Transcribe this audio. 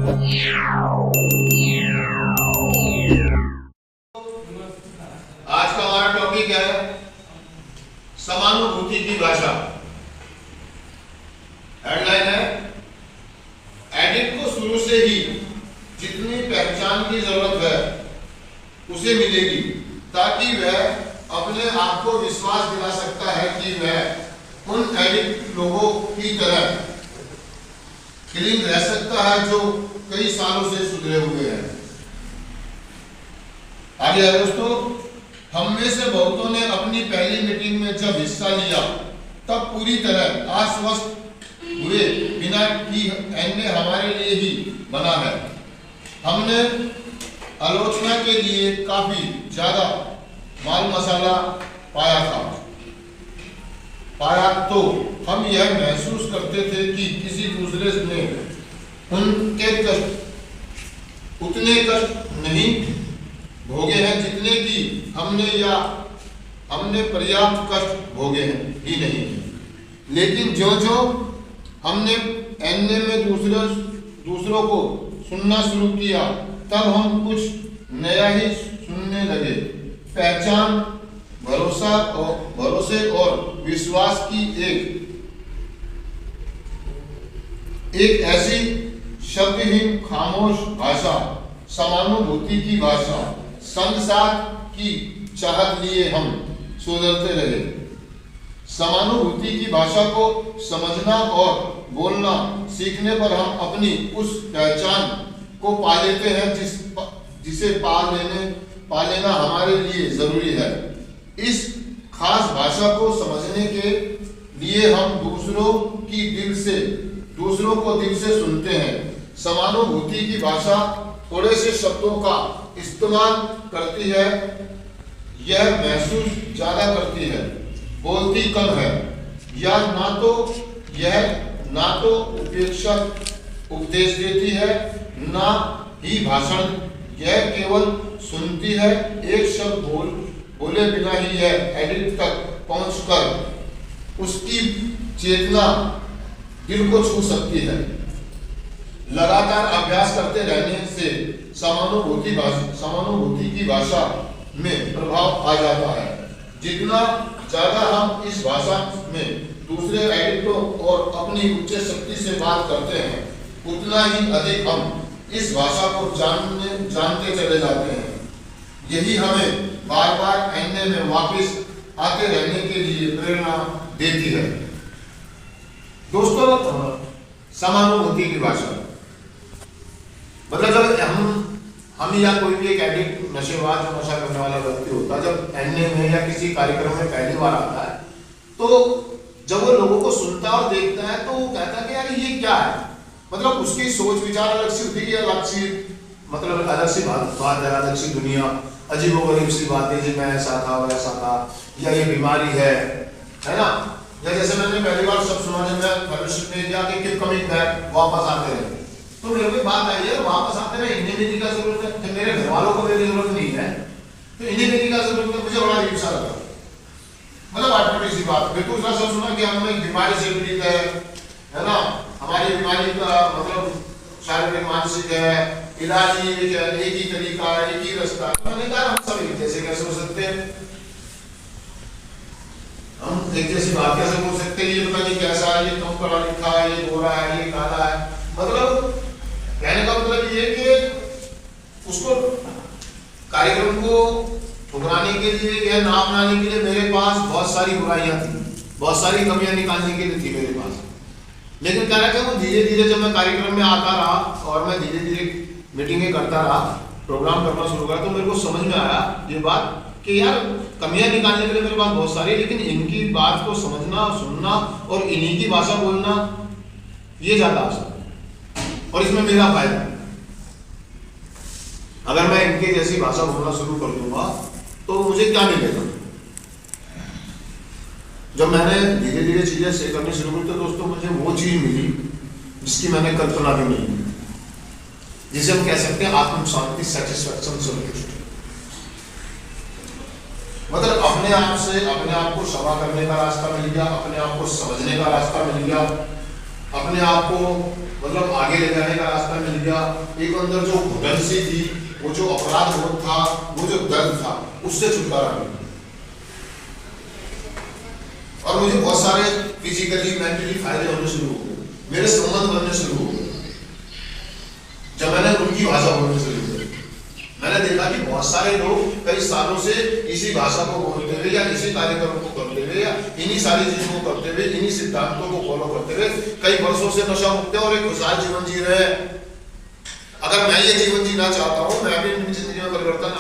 आज का हमारा टॉपिक है समानुभूति की भाषा। हेडलाइन है, एडिट को शुरू से ही जितनी पहचान की जरूरत है उसे मिलेगी, ताकि वह अपने आप को विश्वास दिला सकता है कि वह उन एडिट लोगों की तरह क्लीन रह सकता है जो कई सालों से सुधरे हुए हैं। आगे है दोस्तों, हम में से बहुतों ने अपनी पहली मीटिंग में जब हिस्सा लिया तब पूरी तरह आश्वस्त हुए बिना कि एनए हमारे लिए ही बना है। हमने आलोचना के लिए काफी ज्यादा माल मसाला पाया तो हम यह महसूस करते थे कि किसी दूसरे ने उनके कष्ट उतने कष्ट नहीं भोगे हैं जितने कि हमने पर्याप्त कष्ट भोगे हैं ही नहीं। लेकिन जो हमने एनए में दूसरों को सुनना शुरू किया तब हम कुछ नया ही सुनने लगे। पहचान, भरोसे और विश्वास की एक ऐसी शब्दहीन खामोश भाषा, समानुभूति की भाषा। संग साथ की चाहत लिए हम सुधरते रहे। समानुभूति की भाषा को समझना और बोलना सीखने पर हम अपनी उस पहचान को पा लेते हैं जिसे पा लेना हमारे लिए जरूरी है। इस खास भाषा को समझने के लिए हम दूसरों को दिल से सुनते हैं। समानुभूति की भाषा थोड़े से शब्दों का इस्तेमाल करती है, यह महसूस ज्यादा करती है, बोलती कम है। या ना तो उपेक्षक उपदेश देती है, ना ही भाषण। यह केवल सुनती है। एक शब्द बोले बिना ही यह एडिट तक पहुंचकर उसकी चेतना दिल को छू सकती है। लगातार अभ्यास करते रहने से समानुभूति की भाषा में प्रभाव आ जाता है। जितना ज्यादा हम इस भाषा में दूसरे एडिटों और अपनी उच्च शक्ति से बात करते हैं, उतना ही अधिक हम इस भाषा को जानते चले जाते हैं। यही हमें बार बार एनए में वापस आते रहने के लिए प्रेरणा देती है। दोस्तों, समानुभूति की भाषा मतलब जब हम या कोई भी एक एडिक्ट, नशेबाज, नशा करने वाला व्यक्ति होता है, जब एनए में या किसी कार्यक्रम में पहली बार आता है तो जब वो लोगों को सुनता और देखता है तो वो कहता है कि यार ये क्या है। मतलब उसकी सोच विचार अलग सी होती है, अलग सी बात है, अलग सी दुनिया, अजीबोगरीब सी बातें, जी मैं ऐसा था वैसा था, या ये बीमारी है ना। या जैसे मैंने पहली बार सब सुना जब मैं फेलोशिप में गया कि कीप कमिंग बैक, वापस आते रहे, तो मेरे को बात आई है वापस आते रहे, इन्हें देने का जरूरत है। जब मेरे घर वालों को मेरी जरूरत नहीं है तो इन्हें देने का जरूरत है। मुझे बड़ा अजीब सा लगा, मतलब ऑटोमेटिक सी बात। फिर दूसरा सब सुना कि हम एक बीमारी से पीड़ित है ना, हमारी बीमारी का मतलब शारीरिक मानसिक है, इलाज एक ही तरीका, एक ही रास्ता। मैंने कहा हम सब एक जैसे कैसे हो सकते हैं, हम एक जैसी बात कैसे बोल सकते हैं। ये पता नहीं कैसा है, ये कम पढ़ा लिखा है, ये गोरा है, ये काला है। मतलब कहने का मतलब ये कि उसको कार्यक्रम को ठुकराने के लिए या ना अपनाने के लिए मेरे पास बहुत सारी बुराइयां थी, बहुत सारी कमियां निकालने के लिए थी मेरे पास। लेकिन क्या रहा वो धीरे धीरे जब मैं कार्यक्रम में आता रहा और मैं धीरे धीरे मीटिंगें करता रहा, प्रोग्राम करना शुरू करा, तो मेरे को समझ में आया ये बात कि यार कमियां निकालने के लिए मेरे पास बहुत सारी, लेकिन इनकी बात को समझना, सुनना और इन्हीं की भाषा बोलना ये ज्यादा आसान है। और इसमें मेरा फायदा, अगर मैं इनके जैसी भाषा बोलना शुरू कर दूंगा तो मुझे क्या मिलेगा। जब मैंने धीरे धीरे चीजें से करनी शुरू की तो दोस्तों मुझे वो चीज मिली जिसकी मैंने कल्पना भी नहीं की, जिसे हम कह सकते हैं आत्म शांति, सेटिस्फैक्शन, संतुष्टि। मतलब अपने आप से अपने आप को क्षमा करने का रास्ता मिल गया, अपने आप को समझने का रास्ता मिल गया, अपने आप को मतलब आगे ले जाने का रास्ता मिल गया। एक अंदर जो घुटन सी थी, वो जो अपराध बोध था, वो जो दर्द था, उससे छुटकारा मिला। और मुझे बहुत सारे फिजिकली मेंटली फायदे होने शुरू हो गए, मेरे संबंध बनने शुरू हो गए जब मैंने उनकी भाषा बोलने शुरू की। मैंने देखा कि बहुत सारे लोग कई सालों से इसी भाषा को बोलते हुए या इसी कार्यक्रम को करते हुए या इन्हीं सारी चीजों को करते हुए, इन्हीं सिद्धांतों को फॉलो करते हुए कई वर्षों से नशा मुक्त और एक खुशहाल जीवन जी रहे हैं। अगर मैं ये जीवन जीना चाहता हूँ, मैं भी अपनी जिंदगी में परिवर्तन